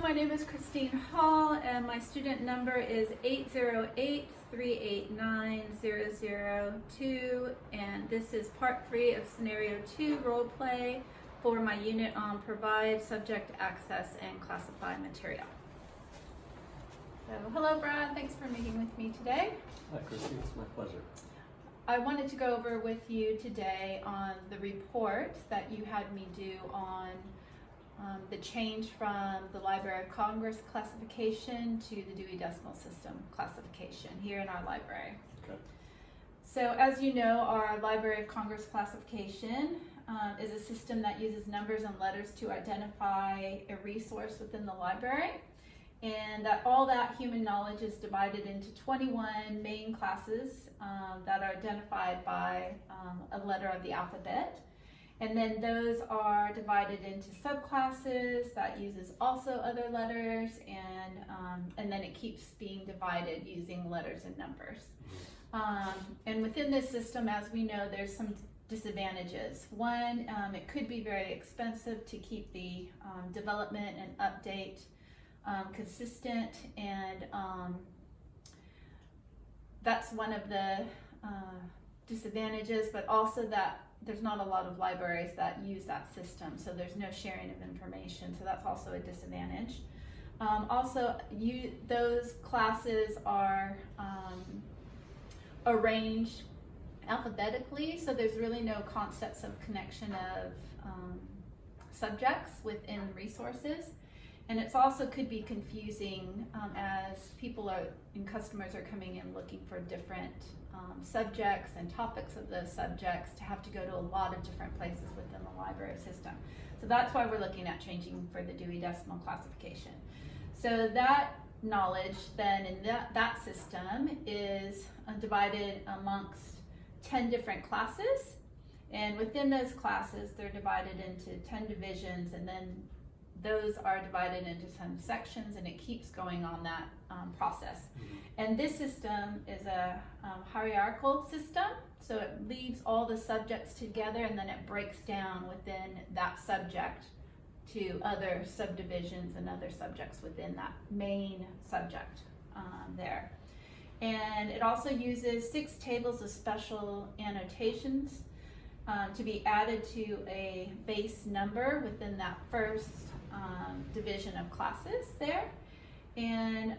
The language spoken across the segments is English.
my name is Christine Hall, and my student number is 808-389-002, and this is part 3 of scenario 2 role play for my unit on provide, subject, access, and classify material. So hello Brad, thanks for meeting with me today. Hi Christine, it's my pleasure. I wanted to go over with you today on the report that you had me do on the change from the Library of Congress classification to the Dewey Decimal System classification here in our library. Okay. So as you know, our Library of Congress classification is a system that uses numbers and letters to identify a resource within the library, and that all that human knowledge is divided into 21 main classes that are identified by a letter of the alphabet. And then those are divided into subclasses that uses also other letters, and then it keeps being divided using letters and numbers. And within this system, as we know, there's some disadvantages. One, it could be very expensive to keep the development and update consistent, and that's one of the disadvantages, but also that there's not a lot of libraries that use that system, so there's no sharing of information, so that's also a disadvantage. Also, those classes are arranged alphabetically, so there's really no concepts of connection of subjects within resources. And it's also could be confusing as people and customers are coming in looking for different subjects and topics of those subjects to have to go to a lot of different places within the library system. So that's why we're looking at changing for the Dewey Decimal classification. So that knowledge then in that system is divided amongst 10 different classes, and within those classes they're divided into 10 divisions, and then those are divided into some sections, and it keeps going on that process. And this system is a hierarchical system, so it leaves all the subjects together, and then it breaks down within that subject to other subdivisions and other subjects within that main subject there. And it also uses 6 tables of special annotations to be added to a base number within that first division of classes there. And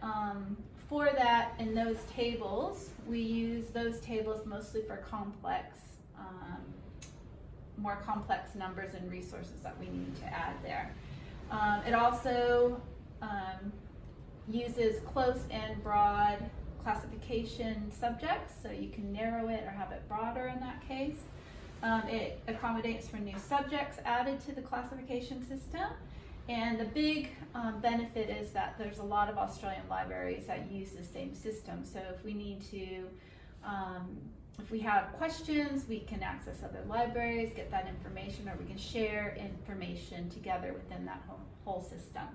for that, in those tables, we use those tables mostly for complex, more complex numbers and resources that we need to add there. It also uses close and broad classification subjects, so you can narrow it or have it broader in that case. It accommodates for new subjects added to the classification system. And the big benefit is that there's a lot of Australian libraries that use the same system. So if we need to, if we have questions, we can access other libraries, get that information, or we can share information together within that whole system.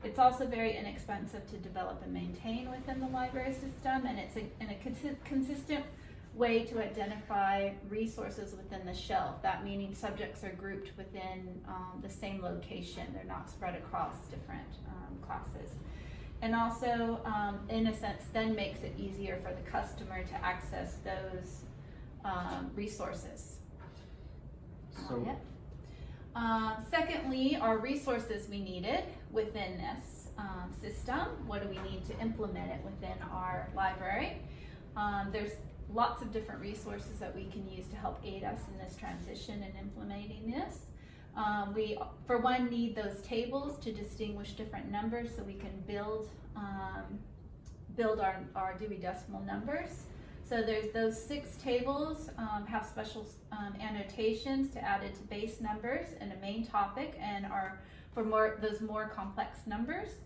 It's also very inexpensive to develop and maintain within the library system, and it's in a consistent way to identify resources within the shelf. That meaning subjects are grouped within the same location. They're not spread across different classes. And also, in a sense, then makes it easier for the customer to access those resources. Secondly, our resources we needed within this system. What do we need to implement it within our library? There's lots of different resources that we can use to help aid us in this transition and implementing this. We, for one, need those tables to distinguish different numbers so we can build our Dewey Decimal numbers. So there's those 6 tables have special annotations to add it to base numbers and a main topic, and are for those more complex numbers.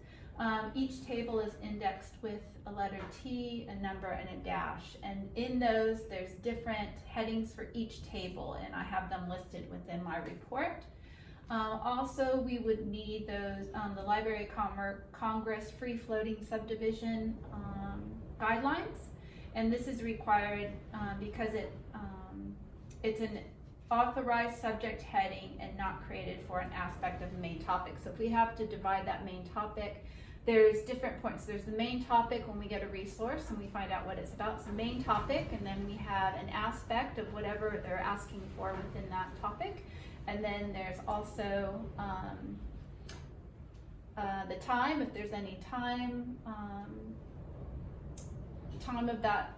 Each table is indexed with a letter T, a number, and a dash. And in those, there's different headings for each table, and I have them listed within my report. Also, we would need those the Library of Congress free-floating subdivision guidelines, and this is required because it's an authorized subject heading and not created for an aspect of the main topic. So if we have to divide that main topic, there's different points. There's the main topic when we get a resource and we find out what it's about. It's the main topic, and then we have an aspect of whatever they're asking for within that topic. And then there's also the time, if there's any time, time of that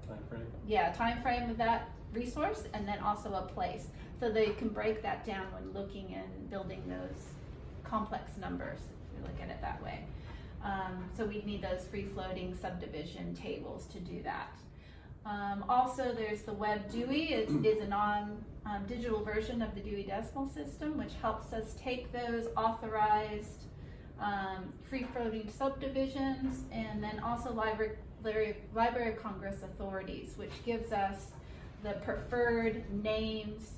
time frame. Yeah, time frame of that resource, and then also a place. So they can break that down when looking and building those complex numbers, if we look at it that way. So we need those free-floating subdivision tables to do that. Also, there's the Web Dewey. It is a non-digital version of the Dewey Decimal System, which helps us take those authorized free-floating subdivisions, and then also Library of Congress authorities, which gives us the preferred names,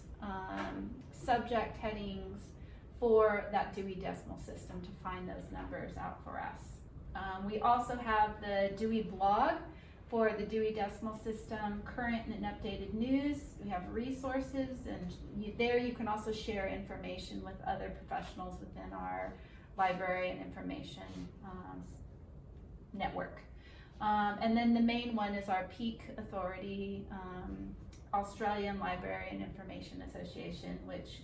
subject headings for that Dewey Decimal System to find those numbers out for us. We also have the Dewey blog for the Dewey Decimal System, current and updated news. We have resources, and there you can also share information with other professionals within our library and information network. And then the main one is our PEAK authority, Australian Library and Information Association, which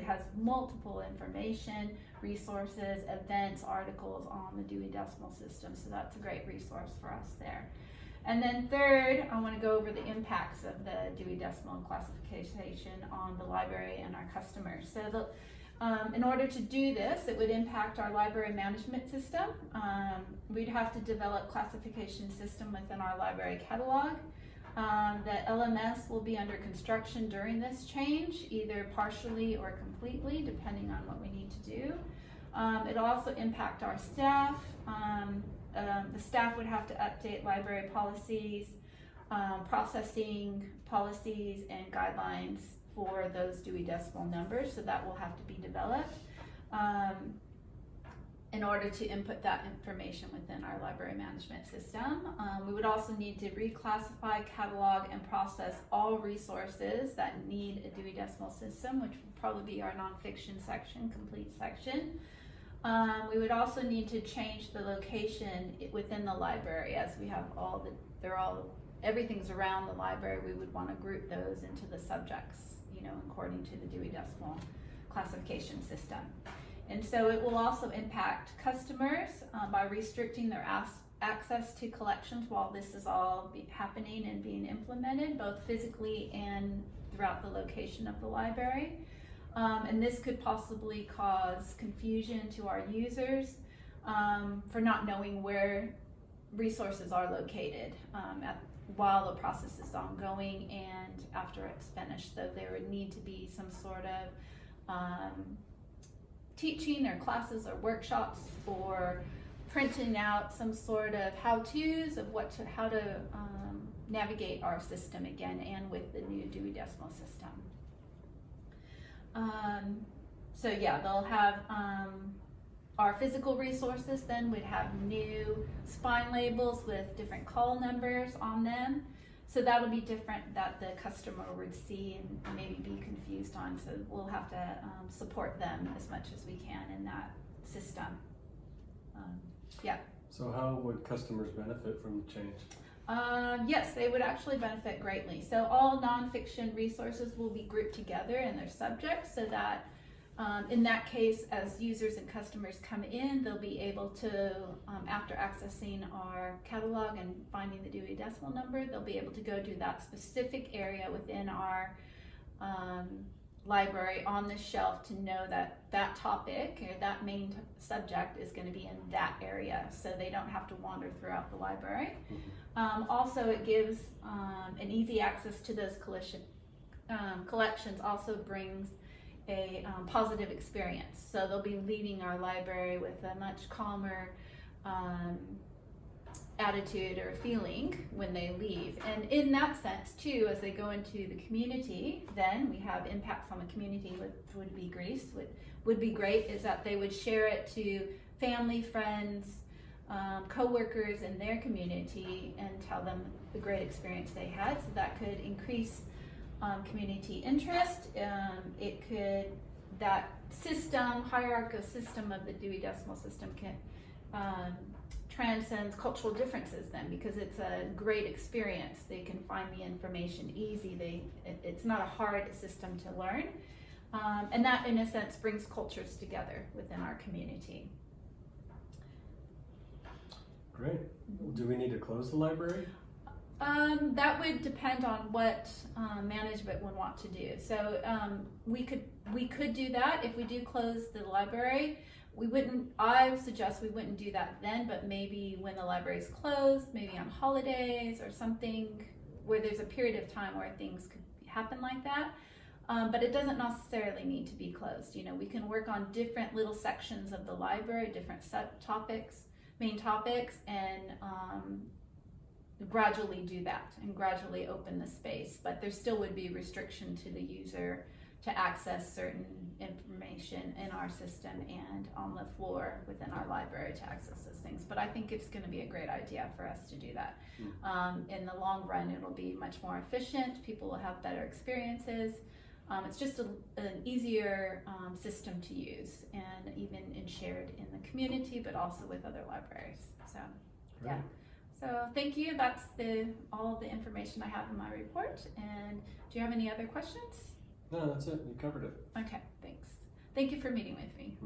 has multiple information, resources, events, articles on the Dewey Decimal System. So that's a great resource for us there. And then third, I want to go over the impacts of the Dewey Decimal and classification on the library and our customers. So in order to do this, it would impact our library management system. We'd have to develop classification system within our library catalog. The LMS will be under construction during this change, either partially or completely, depending on what we need to do. It'll also impact our staff. The staff would have to update library policies, processing policies, and guidelines for those Dewey Decimal numbers, so that will have to be developed in order to input that information within our library management system. We would also need to reclassify, catalog, and process all resources that need a Dewey Decimal System, which would probably be our nonfiction section, complete section. We would also need to change the location within the library, as we have everything's around the library. We would want to group those into the subjects, according to the Dewey Decimal classification system. And so it will also impact customers by restricting their access to collections while this is all happening and being implemented, both physically and throughout the location of the library. And this could possibly cause confusion to our users for not knowing where resources are located while the process is ongoing and after it's finished. So there would need to be some sort of teaching or classes or workshops, or printing out some sort of how-tos of how to navigate our system again, and with the new Dewey Decimal System. So yeah, they'll have our physical resources. Then we'd have new spine labels with different call numbers on them. So that'll be different that the customer would see and maybe be confused on. So we'll have to support them as much as we can in that system. Yeah. So how would customers benefit from the change? Yes, they would actually benefit greatly. So all nonfiction resources will be grouped together in their subjects, so that in that case, as users and customers come in, they'll be able to, after accessing our catalog and finding the Dewey Decimal number, they'll be able to go to that specific area within our library on the shelf to know that that topic or that main subject is going to be in that area, so they don't have to wander throughout the library. Also, it gives an easy access to those collections. Also brings a positive experience. So they'll be leaving our library with a much calmer attitude or feeling when they leave. And in that sense too, as they go into the community, then we have impacts on the community, which would be great is that they would share it to family, friends, co-workers in their community and tell them the great experience they had. So that could increase community interest. It could, that system, hierarchical system of the Dewey Decimal System can transcends cultural differences then, because it's a great experience. They can find the information easy. It's not a hard system to learn. And that, in a sense, brings cultures together within our community. Great. Do we need to close the library? That would depend on what management would want to do. So we could do that. If we do close the library, I would suggest we wouldn't do that then, but maybe when the library is closed, maybe on holidays or something where there's a period of time where things could happen like that. But it doesn't necessarily need to be closed. You know, we can work on different little sections of the library, different main topics, and gradually do that and gradually open the space. But there still would be restriction to the user to access certain information in our system and on the floor within our library to access those things. But I think it's going to be a great idea for us to do that. In the long run, it'll be much more efficient. People will have better experiences. It's just an easier system to use, and even shared in the community, but also with other libraries. So, Great. yeah. So thank you. That's all the information I have in my report. And do you have any other questions? No, that's it. You covered it. Okay, thanks. Thank you for meeting with me.